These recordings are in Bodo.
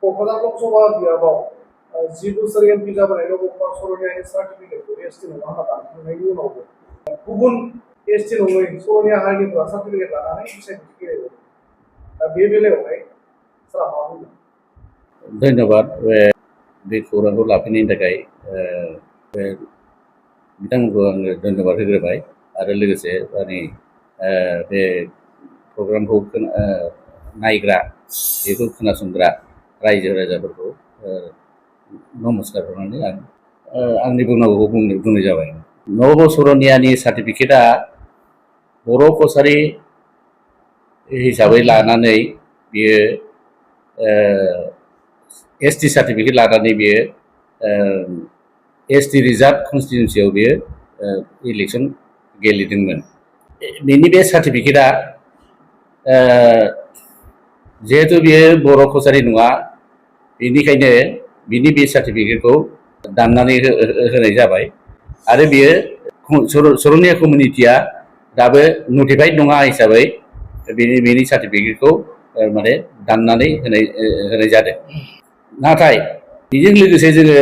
क'क्राझार लोकसभा बियाबाव 10 बोसोर एमपि जाबोनाय लोगोफोरा सर'नियानि सार्टिफिकेटखौ एसटि नङा होनना दानखांनायनि उनावबो गुबुन एसटि नङै सर'निया हारिनिफ्रा सार्टिफिकेट लानानै बिसायख'थि गेलेयो। दा बे बेलायावहाय सारा मा बुंगोन? धन्यबाद बे खौरांखौ लाफैनायनि थाखाय बिथांमोनखौ आङो धन्यबाद होग्रोबाय आरो लोगोसे माने बे प्रग्रामखौ नायग्रा बेखौ खोनासंग्रा रायजो राजाफोरखौ नमस्कार होनानै आं आंनि बुंनांगौखौ बुंनाय जाबाय। नब सर'नियानि सार्टिफिकेटआ बर' कसारी हिसाबै लानानै बियो एसटि सार्टिफिकेट लानानै बियो एसटि रिजार्भ कनस्टिटिउन्सियाव बियो इलेक्सन गेलेदोंमोन। बिनि बे सार्टिफिकेटआ जिहेतु बियो बर' कसारी नङा, बेनिखायनो बिनि बे सार्टिफिकेटखौ दाननानै होनाय जाबाय आरो बियो सर'निया कमिउनिटिया दाबो नटिफाइड नङा हिसाबै बेनि सार्टिफिकेटखौ माने दाननानै होनाय जादों। नाथाय बेजों लोगोसे जोङो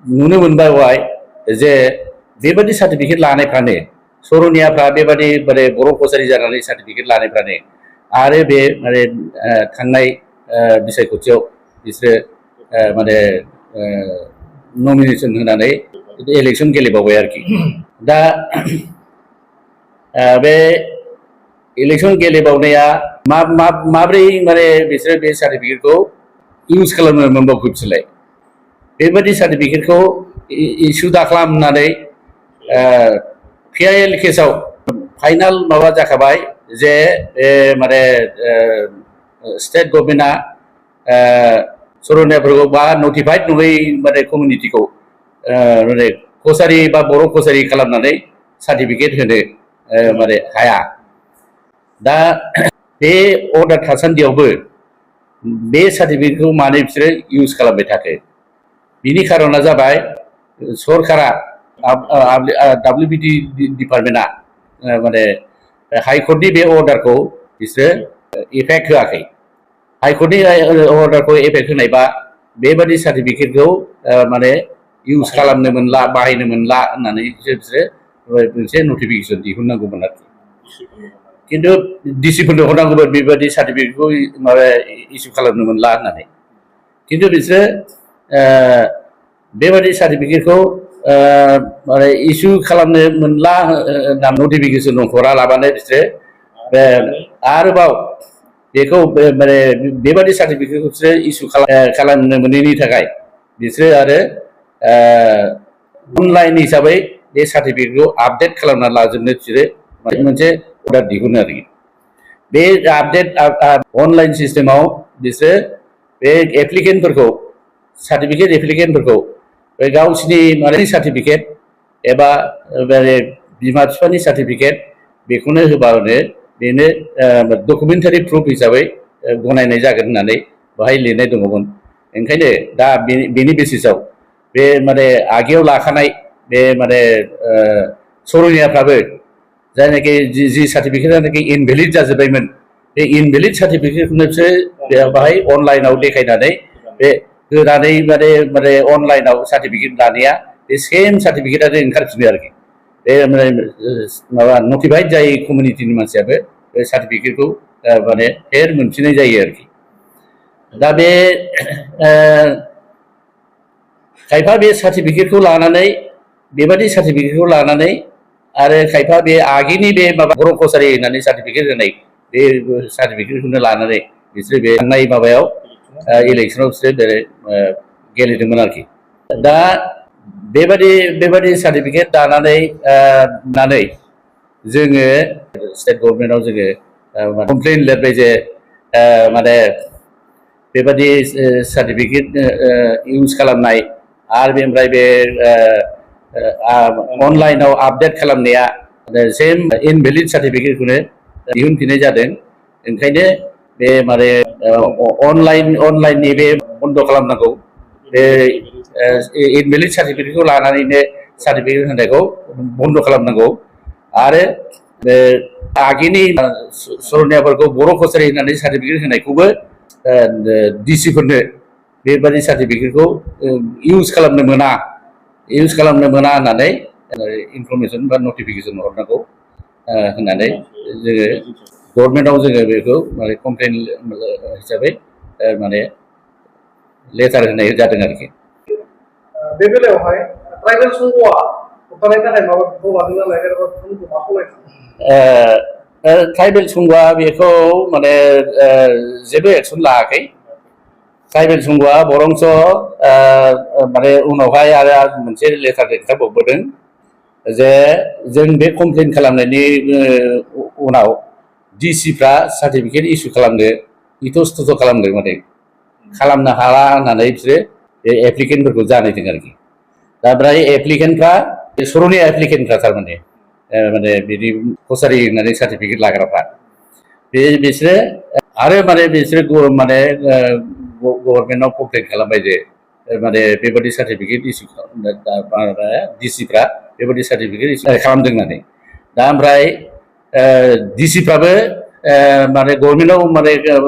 नुनो मोनबाय जे बेबादि सार्टिफिकेट लानायफ्रानो सर'नियाफ्रा बेबादि माने बर' कसारी जानानै सार्टिफिकेट लानायफ्रानो आरो बे माने थांनाय बिसायख'थियाव बिसोरो माने नमिनेसन होनानै इलेक्सन गेलेबावबाय आरोखि। दा बे इलेक्सन गेलेबावनाया माब्रै माने बिसोरो बे सार्टिफिकेटखौ इउज खालामनो मोनबावखो बिसोरलाय? बेबादि सार्टिफिकेटखौ इसु दाखालामनानै PIL केसाव फाइनाल माबा जाखाबाय जे माने स्टेट गभर्नमेन्टआ सर'नियाफोरखौ बा नटिफाइड नङै माने कमिउनिटिखौ माने कसारी बा बर' कसारी खालामनानै सार्टिफिकेट होनो माने हाया। दा बे अर्डार थासान्दियावबो बे सार्टिफिकेटखौ मानो बिसोरो इउज खालामबाय थाखो? बिनि खारना जाबाय सरकारा WBD डिपार्टमेन्टआ माने हाइकर्टनि बे अर्डारखौ बिसोरो इफेक्ट होआखै। हाइकर्टनि अर्डारखौ इफेक्ट होनायबा बेबादि सार्टिफिकेटखौ माने इउज खालामनो मोनला, बाहायनो मोनला होननानै बिसोरो मोनसे नटिफिकेसन दिहुननांगौमोन आरोखि। खिन्थु डिसिफोरनो हरनांगौमोन बेबादि सार्टिफिकेटखौ माबा इस्यु खालामनो मोनला होननानै। खिन्थु बिसोरो बेबादि सार्टिफिकेटखौ माने इस्यु खालामनो मोनला होनना नटिफिकेसन हरा लाबानो बिसोरो आरोबाव बेखौ माने बेबादि सार्टिफिकेटखौ बिसोरो इस्यु खालामनो मोनैनि थाखाय बिसोरो आरो अनलाइन हिसाबै बे सार्टिफिकेटखौ आपडेट खालामना लाजोबनो बिसोरो मोनसे अर्डार दिहुनो आरोखि। बे आपडेट अनलाइन सिस्टेमाव बिसोरो बे एप्लिकेन्टफोरखौ सार्टिफिकेट एप्लिकेन्टफोरखौ गावसिनि माने सार्टिफिकेट एबा बिमा बिफानि सार्टिफिकेट बेखौनो होबानो बेनो डकुमेन्टारि प्रुफ हिसाबै गनायनाय जागोन होननानै बेहाय लिरनाय दङमोन। ओंखायनो दा बेनि बेसिसाव बे माने आगेयाव लाखानाय बे माने सर'नियाफ्राबो जायनाखि जि सार्टिफिकेटआनाखि इनभेलिड जाजोब्बायमोन, बे इनभेलिड सार्टिफिकेटखौनो बिसोर बाहाय अनलाइनाव देखायनानै बे होनानै माने अनलाइनाव सार्टिफिकेट लानाया बे सेम सार्टिफिकेटआनो ओंखारफिनो आरोखि। बे माबा नटिफाइड जायै कमिउनिटिनि मानसियाबो बे सार्टिफिकेटखौ माने फेर मोनफिननाय जायो आरोखि। दा बे खायफा बे सार्टिफिकेटखौ लानानै बेबादि सार्टिफिकेटखौ लानानै आरो खायफा बे आगेनि बे माबा बर' कसारी होननानै सार्टिफिकेट होनाय बे सार्टिफिकेटखौनो लानानै बिसोरो बे थांनाय माबायाव इलेक्सनाव बिसोरो गेलेदोंमोन आरोखि। दा बेबादि सार्टिफिकेट दानानै जोङो स्टेट गभर्नमेन्टआव जोङो कमप्लेन लिरबाय जे माने बेबादि सार्टिफिकेट इउज खालामनाय आरो बेनिफ्राय बे अनलाइनाव आपडेट खालामनाया सेम इनभेलिड सार्टिफिकेटखौनो दिहुनफिननाय जादों। ओंखायनो बे माने अनलाइननि बे बन्द' खालामनांगौ, बे इनभेलिड सार्टिफिकेटखौ लानानैनो सार्टिफिकेट होनायखौ बन्द' खालामनांगौ आरो बे आगेनि सर'नियाफोरखौ बर' कसारी होननानै सार्टिफिकेट होनायखौबो डिसिफोरनो बेबादि सार्टिफिकेटखौ इउज खालामनो मोना होननानै इनफरमेसन बा नटिफिकेसन हरनांगौ होननानै जोङो गभर्नमेन्टआव जोङो बेखौ माने कमप्लेन हिसाबै माने लेटार होनाय जादों आरोखि। बे बेलायावहाय ट्राइबेल संघआ होबथानायनि थाखाय माबा बिफाव लादों ना लायाखै एबा बिथांमोनखौ मा खावलायदों? ट्राइबेल संघआ बेखौ माने जेबो एक्सन लायाखै। ट्राइबेल संघआ बरंस माने उनावहाय आरो मोनसे लेटार दैथायबावबोदों जे जों बे कमप्लेन खालामनायनि उनाव डिसिफ्रा सार्टिफिकेट इसु खालामनो इथ'स्थ'थ' खालामदों माने खालामनो हाला होननानै बिसोरो बे एप्लिकेन्टफोरखौ जानायदों आरोखि। दा ओमफ्राय एप्लिकेन्टफ्रा सर'निया एप्लिकेन्टफ्रा थारमाने माने बिदि कसारि होननानै सार्टिफिकेट लाग्राफ्रा बिसोरो आरो माने बिसोरो माने गभर्नमेन्टआव कमप्लेन खालामबाय जे माने बेबादि सार्टिफिकेट इसु डिसिफ्रा बेबादि सार्टिफिकेट इसु खालामदों होननानै। दा ओमफ्राय डिसिफ्राबो माने गभर्नमेन्टआव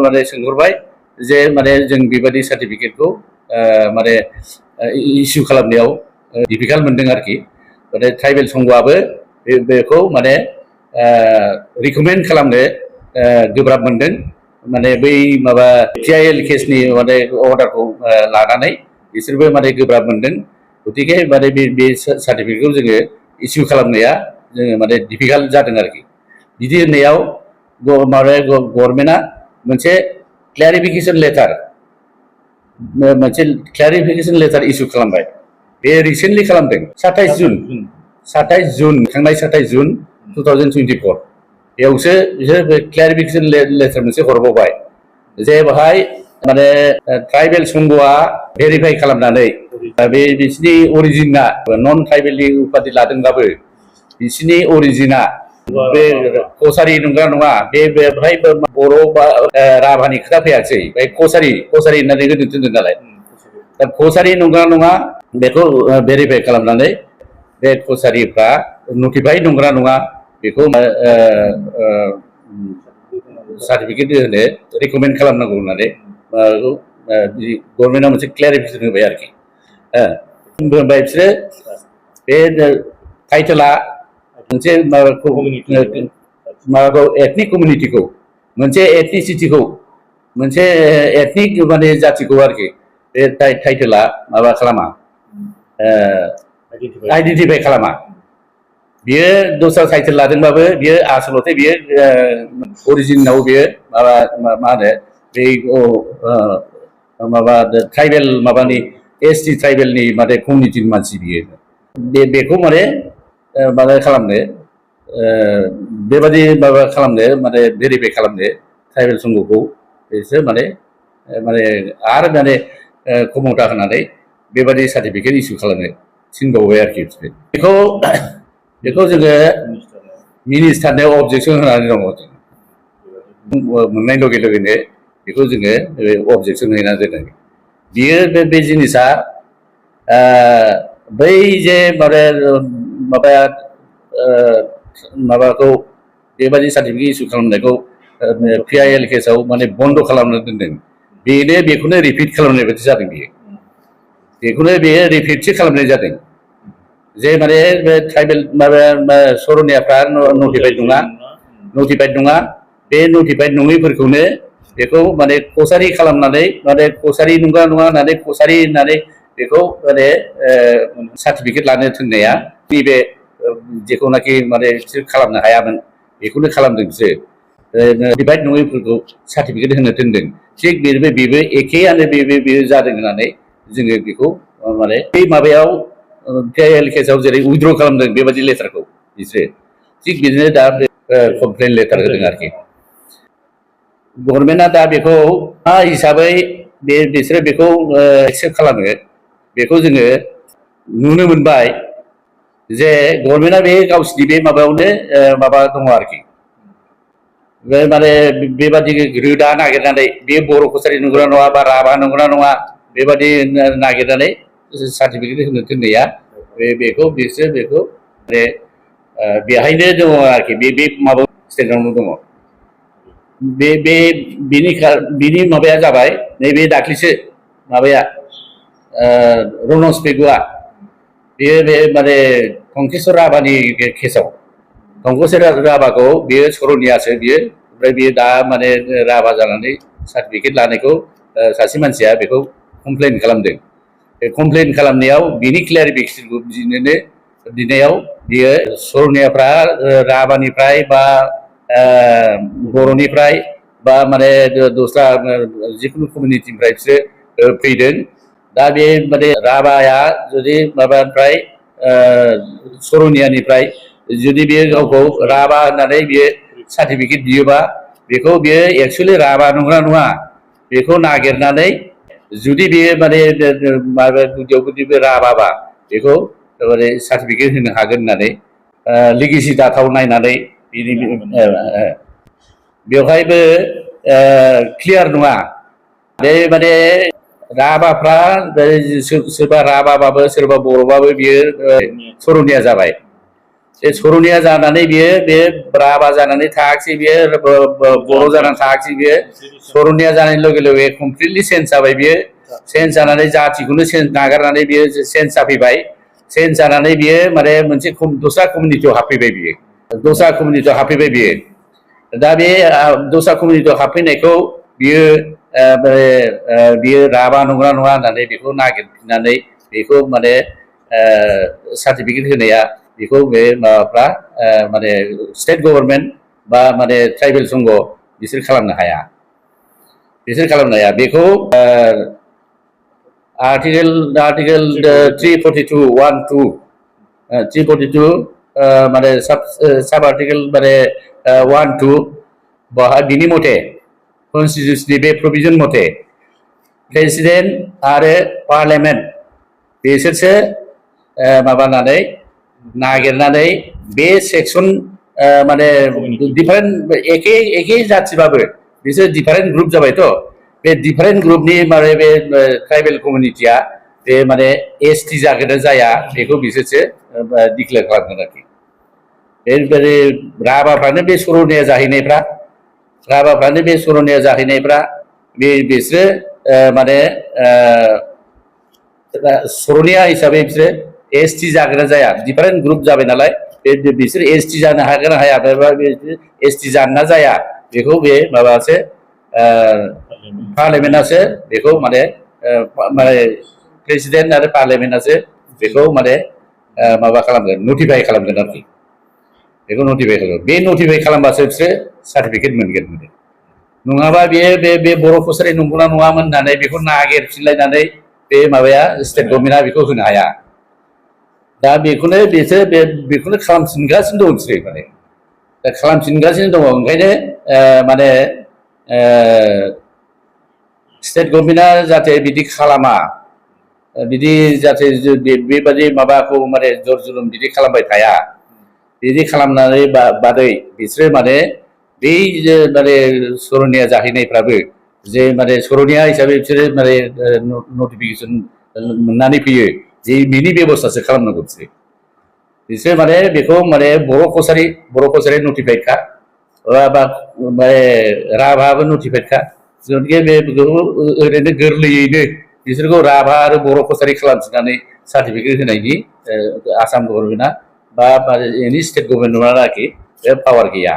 माने सोंहरबाय जे माने जों बेबादि सार्टिफिकेटखौ माने इसु खालामनायाव डिफिकाल्ट मोनदों आरोखि। माने ट्राइबेल संघआबो बेखौ माने रिकमेन्ड खालामनो गोब्राब मोनदों। माने बै माबा PIL केसनि माने अर्डारखौ लानानै बिसोरबो माने गोब्राब मोनदों। गतिके माने बे सार्टिफिकेटखौ जोङो इसु खालामनाया जोङो माने डिफिकाल्ट जादों आरोखि। बिदि होननायाव माने गभर्नमेन्टआ मोनसे क्लेरिफिकेसन लेटार इसु खालामबाय। बे रिसेन्टलि खालामदों 27 जुन थांनाय 27 जुन 2024 बेयावसो बिसोर बे क्लेरिफिकेसन लेटार मोनसे हरबावबाय जे बेहाय माने ट्राइबेल संघआ भेरिफाइ खालामनानै बे बिसिनि अरिजिना नन ट्राइबेलनि उपाधि लादोंब्लाबो बिसिनि अरिजिना बे कसारि नंगौना नङा बेवहाय बर' बा राभानि खोथा फैयासै बे कसारि होननानै होनो दोनदों नालाय। दा कसारि नंगौना नङा बेखौ भेरिफाइ खालामनानै बे कसारिफ्रा नटिफाइड नंगौना नङा बेखौ सार्टिफिकेट होनो रिकमेन्ड खालामनांगौ होननानै गभर्नमेन्टआ मोनसे क्लेरिफिकेसन होबाय आरोखि। ओमफ्राय बिसोरो बे टाइटेला मोनसे माबाखौ एथनिक कमिउनिटिखौ मोनसे एथनिसिटिखौ मोनसे एथनिक माने जाथिखौ आरोखि बे टाइटेला माबा खालामा आइडेन्टिफाइ खालामा। बियो दस्रा टाइटेल लादोंबाबो बियो आसलथे बियो अरिजिनाव बियो मा होनो बे माबा ट्राइबेल माबानि ST ट्राइबेलनि माने कमिउनिटिनि मानसि बियो बेखौ माने माबा खालामनो बेबादि माबा खालामनो माने भेरिफाइ खालामनो ट्राइबेल संघखौ बिसोर माने आरो माने खमथा होनानै बेबादि सार्टिफिकेट इसु खालामनो थिनबावबाय आरोखि बिसोरो बेखौ जोङो मिनिस्टारनो अबजेक्सन होनानै दङ। मोननाय लगे लगेनो बेखौ जोङो अबजेक्सन होनानै दोनदों। बियो बे जिनिसा बै जे माबाया माबाखौ बेबादि सार्टिफिकेट इसु खालामनायखौ PIL केसाव माने बन्द' खालामनो दोनदों। बेखौनो रिपिट खालामनाय बायदि जादों। बेखौनो बेयो रिपिटसो खालामनाय जादों जे माने बे ट्राइबेल सर'नियाफ्रा नटिफाइड नङा बे नटिफाइड नङैफोरखौनो बेखौ माने कसारि खालामनानै माने कसारि नंगौना नङा होननानै कसारि होननानै बेखौ माने सार्टिफिकेट लानो थिननाया नैबे जेखौनाखि माने बिसोर खालामनो हायामोन बेखौनो खालामदों बिसोर नटिफाइड नङैफोरखौ सार्टिफिकेट होनो थिनदों। थिग बेबो एखेयानो बेयो जादों होननानै जोङो बेखौ माने बै माबायाव PIL केसाव जेरै उइद्र' खालामदों बेबादि लेटारखौ बिसोरो थिग बिदिनो दा कमप्लेन लेटार होदों आरोखि। गभर्नमेन्टआ दा बेखौ मा हिसाबै बिसोरो बेखौ एक्सेप्ट खालामो बेखौ जोङो नुनो मोनबाय जे गभर्नमेन्टआ बे गावसिनि बे माबायावनो माबा दङ आरोखि माने बेबादि रोदा नागिरनानै बे बर' कसारि नंगौना नङा बा राभा नंगौना नङा बेबादि नागिरनानै सार्टिफिकेट होनो थिननाया बेखौ बिसोर बेखौ माने बेहायनो दङ आरोखि बे माबा स्टेटआवनो दङ। बिनि माबाया जाबाय नैबे दाख्लिसो माबाया रनस पेगुआ बेयो बे माने कंकेश्वर राभानि केसाव कंकेश्वर राभाखौ बेयो सरनियासो बियो ओमफ्राय बियो दा माने राभा जानानै सार्टिफिकेट लानायखौ सासे मानसिया बेखौ कमप्लेन खालामदों बे कमप्लेन खालामनायाव बिनि क्लियारिफिकेसनखौ बिनायाव बियो सरनियाफ्रा राभानिफ्राय बा बर'निफ्राय बा माने दस्रा जिखुनु कमिउनिटिनिफ्राय बिसोरो फैदों दा बे माने राभाया जुदि माबानिफ्राय सरनियानिफ्राय जुदि बियो गावखौ राभा होननानै बियो सार्टिफिकेट बियोबा बेखौ बियो एक्सुवेलि राभा नंगौना नङा बेखौ नागिरनानै जुदि बियो माने माबा गुदियाव जुदि बे राभाबा बेखौ माने सार्टिफिकेट होनो हागोन होननानै लिगेसि दाथाव नायनानै बिनि बेवहायबो क्लियार नङा बे माने राभाफ्रा सोरबा राभाबाबो सोरबा बर'बाबो बियो सरनिया जाबाय बे सरनिया जानानै बियो बे राभा जानानै थायाखिसै बियो बर' जानानै थायाखिसै बियो सरनिया जानाय लोगो लोगो कमप्लिटलि चेन्ज जाबाय बियो चेन्ज जानानै जातिखौनो नागारनानै बियो चेन्ज जाफैबाय चेन्ज जानानै बियो माने मोनसे दस्रा कमिउनिटियाव हाबफैबाय बियो दस्रा कमिउनिटियाव हाबफैबाय बियो दा बे दस्रा कमिउनिटियाव हाबफैनायखौ बियो बियो राभा नंगौना नङा होननानै बेखौ नागिरफिननानै बेखौ माने सार्टिफिकेट होनाया बेखौ बे माबाफ्रा माने स्टेट गभर्नमेन्ट बा माने ट्राइबेल संघ बिसोर खालामनो हाया बेखौ आर्टिकेल 342(1)(2) 342 माने साब आर्टिकेल माने 1(2) बाहाय बिनि मथे कन्स्टिटिउशननि बे प्रभिजन मथे प्रेसिडेन्ट आरो पार्लियामेन्ट बिसोरसो माबानानै नागिरनानै बे सेक्सन माने डिफारेन्ट एखे जाथिबाबो बिसोर डिफारेन्ट ग्रुप जाबायथ' बे डिफारेन्ट ग्रुपनि माने बे ट्राइबेल कमिउनिटिया बे माने ST जागोन ना जाया बेखौ बिसोरसो डिक्लेयार खालामगोन आरोखि बे राभाफ्रानो बे सरनिया जाहैनायफ्रा बिसोरो माने सरनिया हिसाबै बिसोरो ST जागोन ना जाया डिफारेन्ट ग्रुप जाबाय नालाय बिसोर ST जानो हागोन ना हाया ST जानो ना जाया बेखौ बे माबासो पार्लियामेन्टआसो बेखौ माने प्रेसिडेन्ट आरो पार्लियामेन्टआसो बेखौ माने माबा खालामगोन नटिफाइ खालामगोन आरोखि बेखौ बे नटिफाइ खालामबासो बिसोरो सार्टिफिकेट मोनगोन नङाबा बे बर' कसारि नंगौना नङामोन होननानै बेखौ नागिरफिनलायनानै बे माबाया स्टेट गभर्नमेन्टआ बेखौ होनो हाया दा बेखौनो खालामफिनगासिनो दं बिसोरो माने दा खालामफिनगासिनो दङ ओंखायनो माने स्टेट गभर्नमेन्टआ जाहाथे बिदि खालामा बिदि जाहाथे बेबादि माबाखौ माने जर जुलुम बिदि खालामबाय थाया बिदि खालामनानै बादै बिसोरो माने बै माने सरनिया जाहैनायफ्राबो जे माने सरनिया हिसाबै बिसोरो माने नटिफिकेसन मोननानै फैयो जे बिनि बेबस्थासो खालामनांगौ बिसोर माने बेखौ माने बर' कसारि नटिफाइडखा बा राभाबो नटिफाइडखा गतिके बेखौ ओरैनो गोरलैयैनो बिसोरखौ राभा आरो बर' कसारि खालामफिननानै सार्टिफिकेट होनायनि आसाम गभर्नमेन्टआ बा एनि स्टेट गभर्नमेन्टआ आरोखि बे पावार गैया